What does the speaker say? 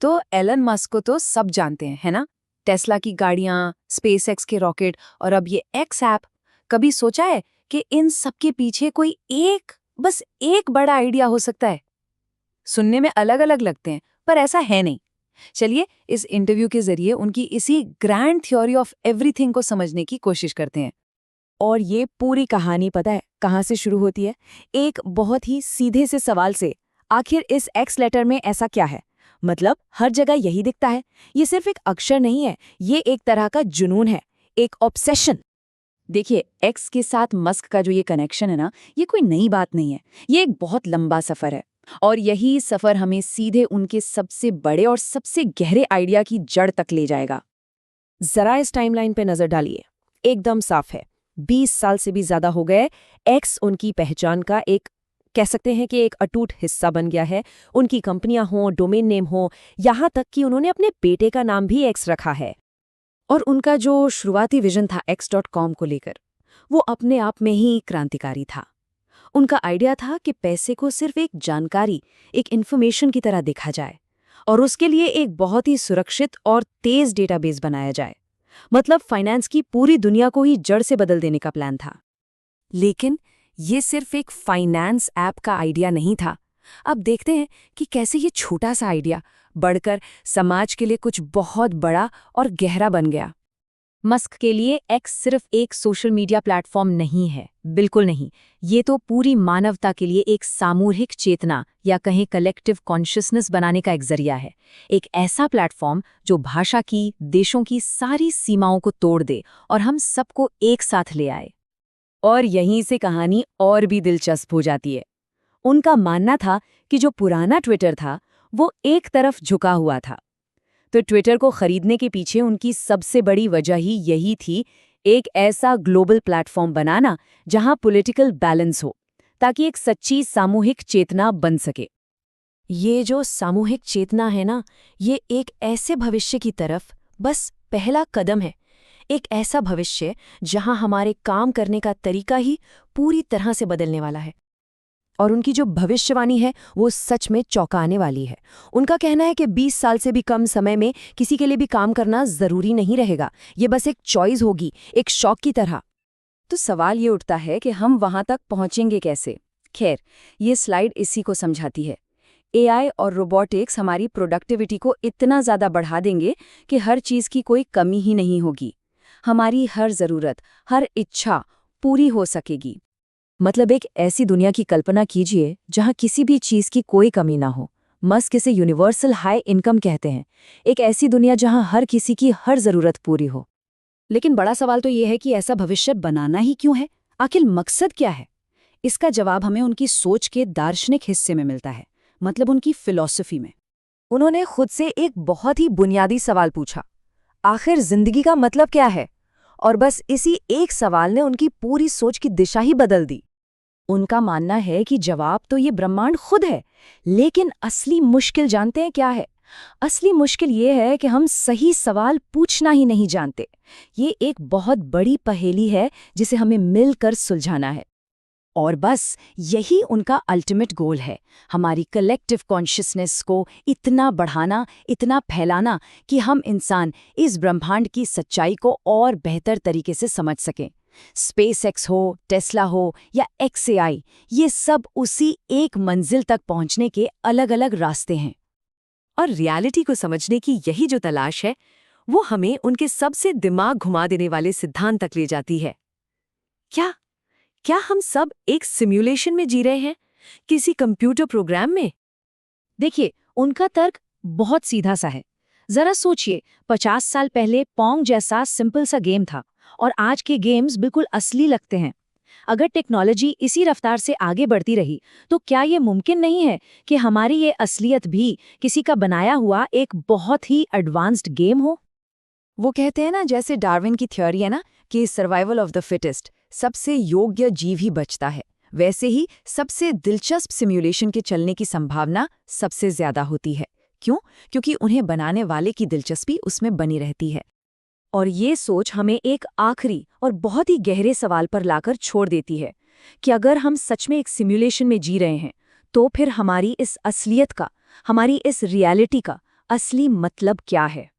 तो Elon Musk को तो सब जानते हैं, है ना? टेस्ला की गाड़ियां, स्पेसएक्स के रॉकेट और अब ये एक्स ऐप। कभी सोचा है कि इन सब के पीछे कोई बस एक बड़ा आइडिया हो सकता है? सुनने में अलग अलग लगते हैं, पर ऐसा है नहीं। चलिए इस इंटरव्यू के जरिए उनकी इसी ग्रैंड थ्योरी ऑफ एवरीथिंग को समझने की कोशिश करते हैं। और ये पूरी कहानी पता है कहाँ से शुरू होती है? एक बहुत ही सीधे से सवाल से, आखिर इस एक्स लेटर में ऐसा क्या है? मतलब हर जगह यही दिखता है। ये सिर्फ एक अक्षर नहीं है, ये एक तरह का जुनून है, एक ऑब्सेशन। देखिए, एक्स के साथ मस्क का जो ये कनेक्शन है ना, ये कोई नई बात नहीं है। ये एक बहुत लंबा सफर है और यही सफर हमें सीधे उनके सबसे बड़े और सबसे गहरे आइडिया की जड़ तक ले जाएगा। जरा इस टाइमलाइन पे नजर डालिए, एकदम साफ है। 20 साल से भी ज्यादा हो गए, एक्स उनकी पहचान का एक, कह सकते हैं कि एक अटूट हिस्सा बन गया है। उनकी कंपनियां हों, डोमेन नेम हो, यहाँ तक कि उन्होंने अपने बेटे का नाम भी एक्स रखा है। और उनका जो शुरुआती विजन था x.com को लेकर, वो अपने आप में ही क्रांतिकारी था। उनका आइडिया था कि पैसे को सिर्फ एक जानकारी, एक इन्फॉर्मेशन की तरह देखा जाए और उसके लिए एक बहुत ही सुरक्षित और तेज डेटाबेस बनाया जाए। मतलब फाइनेंस की पूरी दुनिया को ही जड़ से बदल देने का प्लान था। लेकिन ये सिर्फ एक फाइनेंस ऐप का आइडिया नहीं था। अब देखते हैं कि कैसे ये छोटा सा आइडिया बढ़कर समाज के लिए कुछ बहुत बड़ा और गहरा बन गया। मस्क के लिए एक्स सिर्फ एक सोशल मीडिया प्लेटफॉर्म नहीं है, बिल्कुल नहीं। ये तो पूरी मानवता के लिए एक सामूहिक चेतना या कहें कलेक्टिव कॉन्शियसनेस बनाने का एक जरिया है। एक ऐसा प्लेटफॉर्म जो भाषा की, देशों की सारी सीमाओं को तोड़ दे और हम सबको एक साथ ले आए। और यहीं से कहानी और भी दिलचस्प हो जाती है। उनका मानना था कि जो पुराना ट्विटर था वो एक तरफ झुका हुआ था, तो ट्विटर को खरीदने के पीछे उनकी सबसे बड़ी वजह ही यही थी, एक ऐसा ग्लोबल प्लेटफॉर्म बनाना जहां पॉलिटिकल बैलेंस हो, ताकि एक सच्ची सामूहिक चेतना बन सके। ये जो सामूहिक चेतना है ना, ये एक ऐसे भविष्य की तरफ बस पहला कदम है। एक ऐसा भविष्य जहां हमारे काम करने का तरीका ही पूरी तरह से बदलने वाला है। और उनकी जो भविष्यवाणी है वो सच में चौंकाने वाली है। उनका कहना है कि 20 साल से भी कम समय में किसी के लिए भी काम करना जरूरी नहीं रहेगा। ये बस एक चॉइस होगी, एक शौक की तरह। तो सवाल ये उठता है कि हम वहां तक पहुंचेंगे कैसे? खैर, ये स्लाइड इसी को समझाती है। एआई और रोबोटिक्स हमारी प्रोडक्टिविटी को इतना ज़्यादा बढ़ा देंगे कि हर चीज़ की कोई कमी ही नहीं होगी। हमारी हर ज़रूरत, हर इच्छा पूरी हो सकेगी। मतलब एक ऐसी दुनिया की कल्पना कीजिए जहां किसी भी चीज की कोई कमी ना हो। मस्क इसे यूनिवर्सल हाई इनकम कहते हैं। एक ऐसी दुनिया जहां हर किसी की हर जरूरत पूरी हो। लेकिन बड़ा सवाल तो ये है कि ऐसा भविष्य बनाना ही क्यों है? आखिर मकसद क्या है? इसका जवाब हमें उनकी सोच के दार्शनिक हिस्से में मिलता है, मतलब उनकी फिलॉसफी में। उन्होंने खुद से एक बहुत ही बुनियादी सवाल पूछा, आखिर जिंदगी का मतलब क्या है? और बस इसी एक सवाल ने उनकी पूरी सोच की दिशा ही बदल दी। उनका मानना है कि जवाब तो ये ब्रह्मांड खुद है, लेकिन असली मुश्किल जानते हैं क्या है? असली मुश्किल ये है कि हम सही सवाल पूछना ही नहीं जानते। ये एक बहुत बड़ी पहेली है जिसे हमें मिलकर सुलझाना है। और बस यही उनका अल्टीमेट गोल है, हमारी कलेक्टिव कॉन्शियसनेस को इतना बढ़ाना, इतना फैलाना कि हम इंसान इस ब्रह्मांड की सच्चाई को और बेहतर तरीके से समझ सकें। स्पेसएक्स हो, टेस्ला हो या एक्सएआई, ये सब उसी एक मंजिल तक पहुंचने के अलग अलग रास्ते हैं। और रियलिटी को समझने की यही जो तलाश है, वो हमें उनके सबसे दिमाग घुमा देने वाले सिद्धांत तक ले जाती है। क्या हम सब एक सिम्युलेशन में जी रहे हैं, किसी कंप्यूटर प्रोग्राम में? देखिए, उनका तर्क बहुत सीधा सा है। जरा सोचिए, 50 साल पहले पोंग जैसा सिंपल सा गेम था और आज के गेम्स बिल्कुल असली लगते हैं। अगर टेक्नोलॉजी इसी रफ्तार से आगे बढ़ती रही तो क्या ये मुमकिन नहीं है कि हमारी ये असलियत भी किसी का बनाया हुआ एक बहुत ही एडवांस्ड गेम हो? वो कहते हैं ना, जैसे डार्विन की थ्योरी है ना कि सर्वाइवल ऑफ द फिटेस्ट, सबसे योग्य जीव ही बचता है, वैसे ही सबसे दिलचस्प सिम्युलेशन के चलने की संभावना सबसे ज्यादा होती है। क्यों? क्योंकि उन्हें बनाने वाले की दिलचस्पी उसमें बनी रहती है। और ये सोच हमें एक आखिरी और बहुत ही गहरे सवाल पर लाकर छोड़ देती है कि अगर हम सच में एक सिम्युलेशन में जी रहे हैं, तो फिर हमारी इस असलियत का, हमारी इस रियलिटी का असली मतलब क्या है।